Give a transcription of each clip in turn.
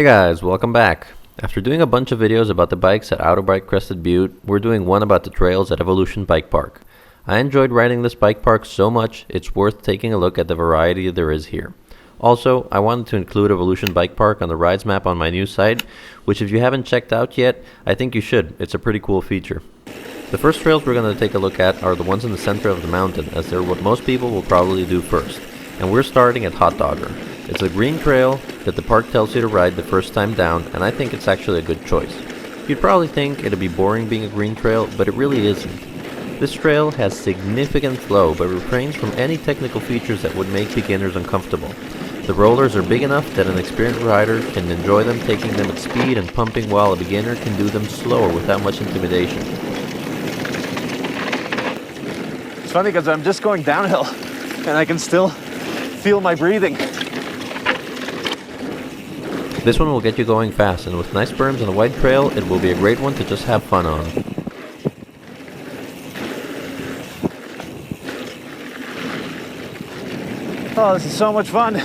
Hey guys, welcome back. After doing a bunch of videos about the bikes at Outerbike Crested Butte, we're doing one about the trails at Evolution Bike Park. I enjoyed riding this bike park so much, it's worth taking a look at the variety there is here. Also, I wanted to include Evolution Bike Park on the rides map on my new site, which if you haven't checked out yet, I think you should. It's a pretty cool feature. The first trails we're going to take a look at are the ones in the center of the mountain, as they're what most people will probably do first. And we're starting at Hotdogger. It's a green trail that the park tells you to ride the first time down, and I think it's actually a good choice. You'd probably think it'd be boring being a green trail, but it really isn't. This trail has significant flow, but refrains from any technical features that would make beginners uncomfortable. The rollers are big enough that an experienced rider can enjoy them, taking them at speed and pumping, while a beginner can do them slower without much intimidation. It's funny because I'm just going downhill and I can still feel my breathing. This one will get you going fast, and with nice berms and a wide trail, it will be a great one to just have fun on. Oh, this is so much fun.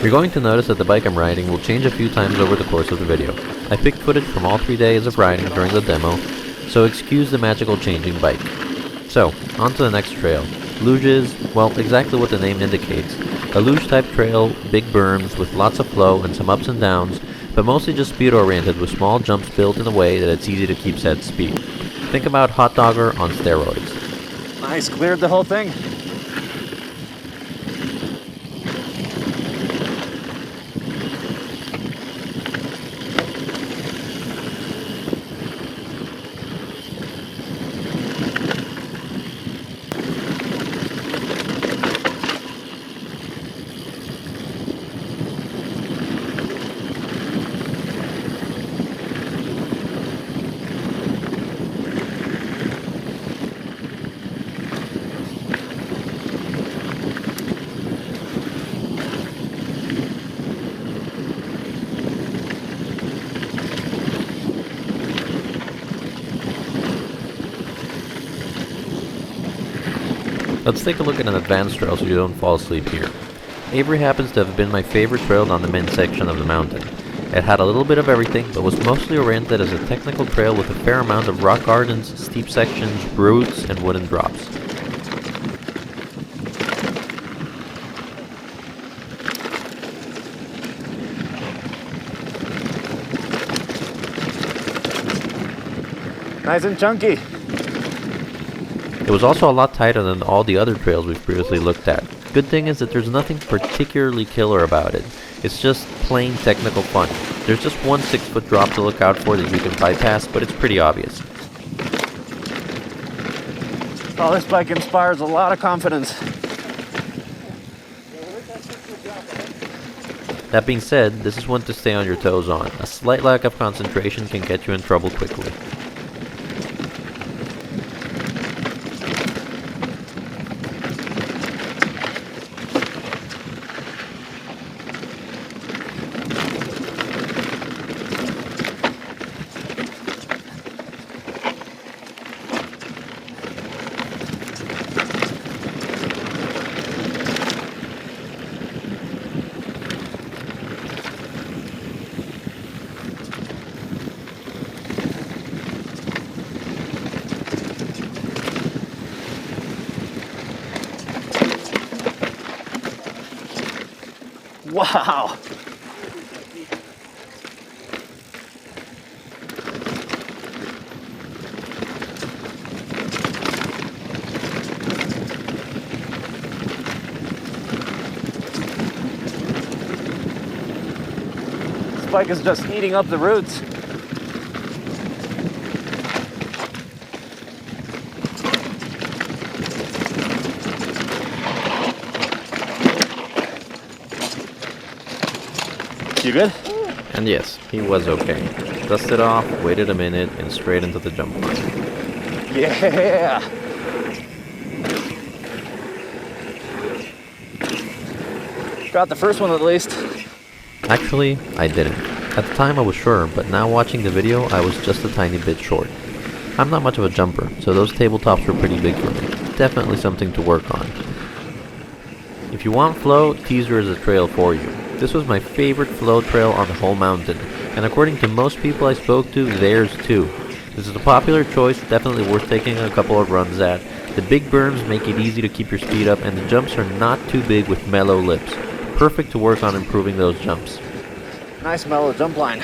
You're going to notice that the bike I'm riding will change a few times over the course of the video. I picked footage from all 3 days of riding during the demo, so excuse the magical changing bike. So, on to the next trail. Luge is, well, exactly what the name indicates. A luge type trail, big berms with lots of flow and some ups and downs, but mostly just speed oriented with small jumps built in a way that it's easy to keep set speed. Think about Hotdogger on steroids. Nice, cleared the whole thing. Let's take a look at an advanced trail so you don't fall asleep here. Avery happens to have been my favorite trail on the main section of the mountain. It had a little bit of everything, but was mostly oriented as a technical trail with a fair amount of rock gardens, steep sections, roots, and wooden drops. Nice and chunky. It was also a lot tighter than all the other trails we've previously looked at. Good thing is that there's nothing particularly killer about it. It's just plain technical fun. There's just one 6-foot drop to look out for that you can bypass, but it's pretty obvious. Oh, this bike inspires a lot of confidence. That being said, this is one to stay on your toes on. A slight lack of concentration can get you in trouble quickly. Wow. This bike is just eating up the roots. You good? And yes, he was okay. Dusted off, waited a minute, and straight into the jump line. Yeah! Got the first one at least. Actually, I didn't. At the time I was sure, but now watching the video I was just a tiny bit short. I'm not much of a jumper, so those tabletops were pretty big for me. Definitely something to work on. If you want flow, Teaser is a trail for you. This was my favorite flow trail on the whole mountain, and according to most people I spoke to, theirs too. This is a popular choice, definitely worth taking a couple of runs at. The big berms make it easy to keep your speed up, and the jumps are not too big with mellow lips. Perfect to work on improving those jumps. Nice mellow jump line.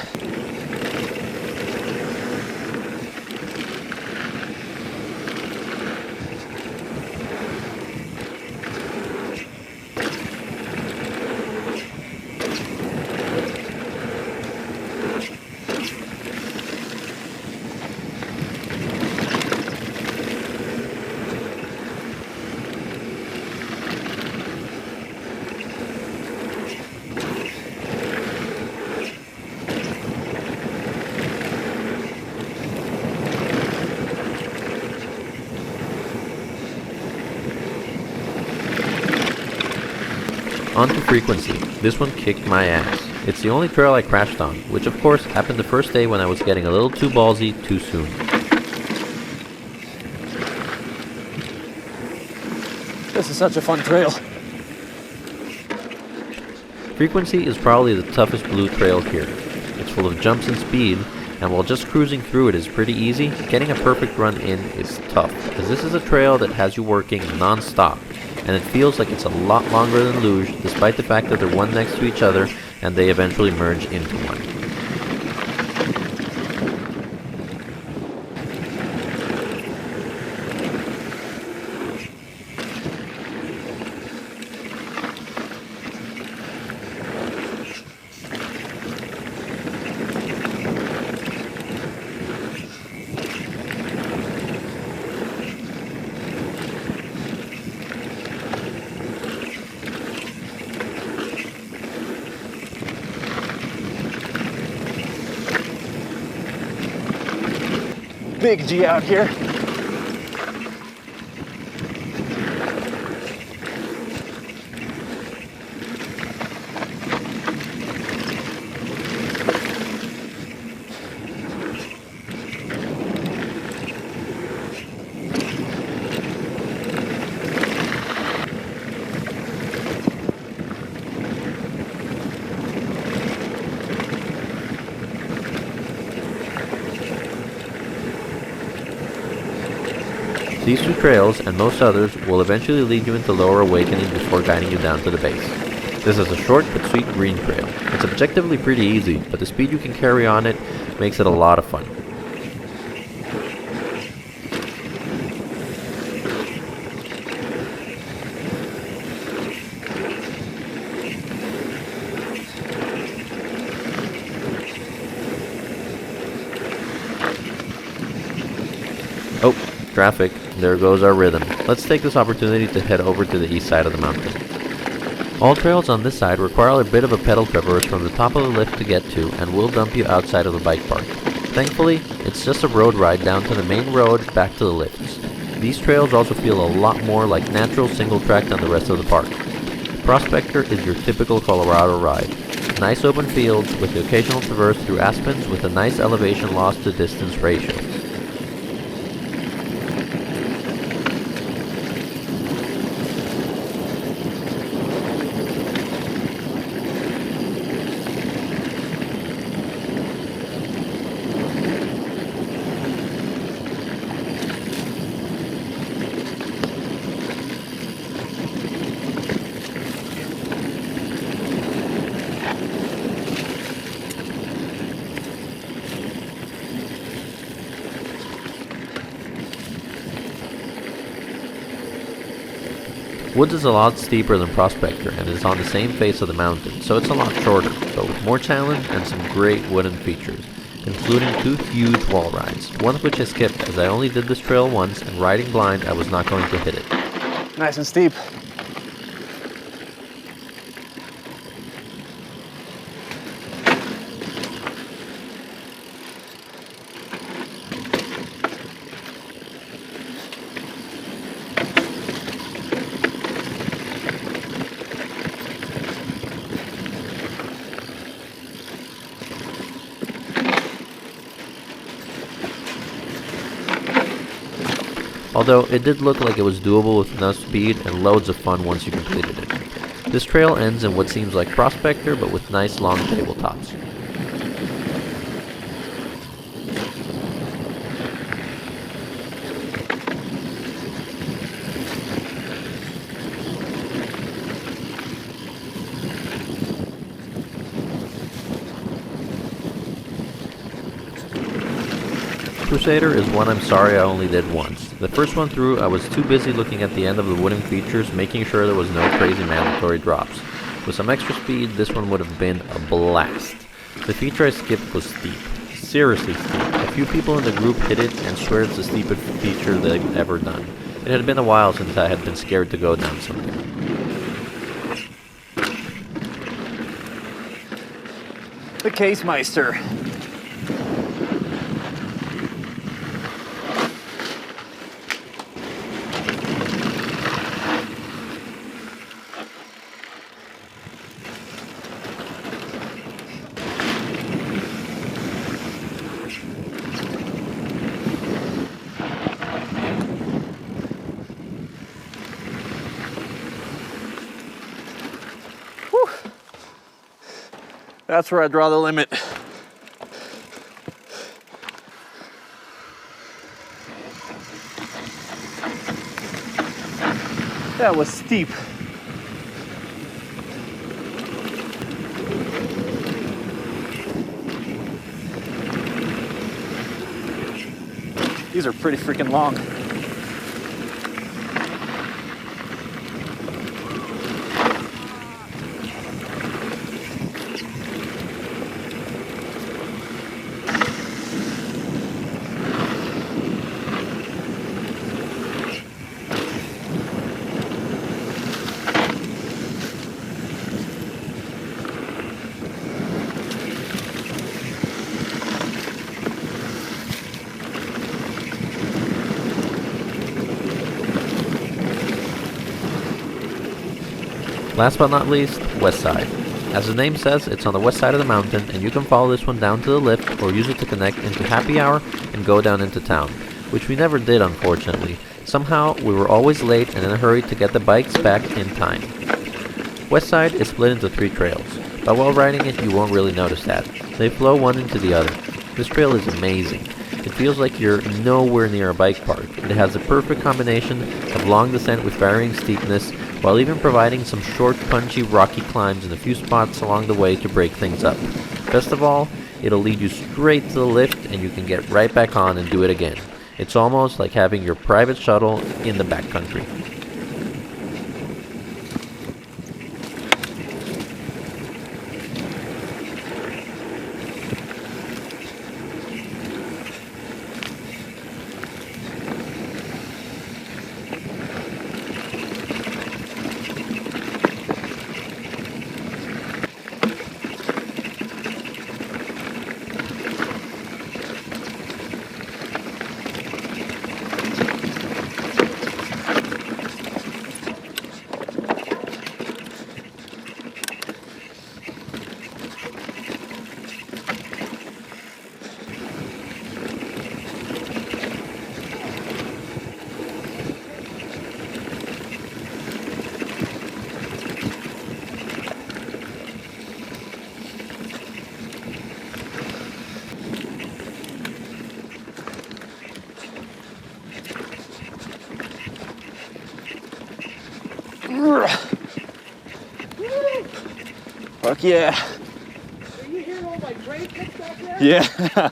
On to frequency. This one kicked my ass. It's the only trail I crashed on, which of course happened the first day when I was getting a little too ballsy too soon. This is such a fun trail. Frequency is probably the toughest blue trail here. It's full of jumps and speed, and while just cruising through it is pretty easy, getting a perfect run in is tough, as this is a trail that has you working non-stop, and it feels like it's a lot longer than luge, despite the fact that they're one next to each other and they eventually merge into one. Big G out here. These two trails, and most others, will eventually lead you into Lower Awakening before guiding you down to the base. This is a short but sweet green trail. It's objectively pretty easy, but the speed you can carry on it makes it a lot of fun. Oh, traffic. There goes our rhythm. Let's take this opportunity to head over to the east side of the mountain. All trails on this side require a bit of a pedal traverse from the top of the lift to get to, and will dump you outside of the bike park. Thankfully, it's just a road ride down to the main road back to the lifts. These trails also feel a lot more like natural single track than the rest of the park. Prospector is your typical Colorado ride. Nice open fields with the occasional traverse through aspens with a nice elevation loss to distance ratio. Woods is a lot steeper than Prospector and is on the same face of the mountain, so it's a lot shorter, but with more challenge and some great wooden features, including two huge wall rides, one of which I skipped as I only did this trail once, and riding blind I was not going to hit it. Nice and steep. Although it did look like it was doable with enough speed and loads of fun once you completed it. This trail ends in what seems like Prospector, but with nice long tabletops. Crusader is one I'm sorry I only did once. The first one through, I was too busy looking at the end of the wooden features, making sure there was no crazy mandatory drops. With some extra speed, this one would have been a blast. The feature I skipped was steep. Seriously steep. A few people in the group hit it and swear it's the steepest feature they've ever done. It had been a while since I had been scared to go down something. The Case Meister. That's where I draw the limit. That was steep. These are pretty freaking long. Last but not least, Westside. As the name says, it's on the west side of the mountain, and you can follow this one down to the lift or use it to connect into Happy Hour and go down into town, which we never did unfortunately. Somehow, we were always late and in a hurry to get the bikes back in time. Westside is split into 3 trails, but while riding it you won't really notice that. They flow one into the other. This trail is amazing. It feels like you're nowhere near a bike park. It has the perfect combination of long descent with varying steepness, while even providing some short, punchy, rocky climbs in a few spots along the way to break things up. Best of all, it'll lead you straight to the lift and you can get right back on and do it again. It's almost like having your private shuttle in the backcountry. Fuck yeah. Are you hearing all my brake hits back there? Yeah.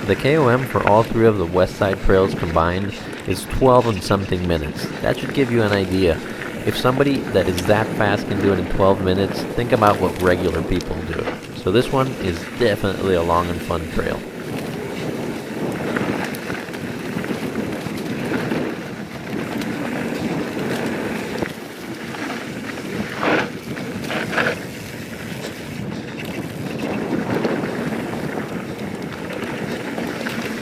The KOM for all 3 of the Westside trails combined is 12 and something minutes. That should give you an idea. If somebody that is that fast can do it in 12 minutes, think about what regular people do. So this one is definitely a long and fun trail.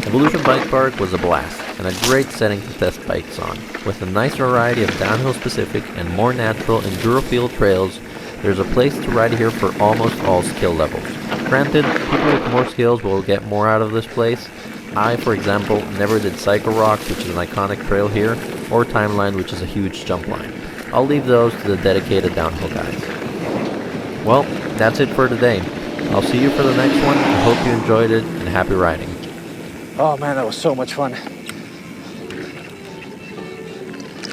Evolution Bike Park was a blast, and a great setting to test bikes on. With a nice variety of downhill-specific and more natural enduro-feel trails, there's a place to ride here for almost all skill levels. Granted, people with more skills will get more out of this place. I, for example, never did Cycle Rocks, which is an iconic trail here, or Timeline, which is a huge jump line. I'll leave those to the dedicated downhill guys. Well, that's it for today. I'll see you for the next one. I hope you enjoyed it, and happy riding. Oh man, that was so much fun.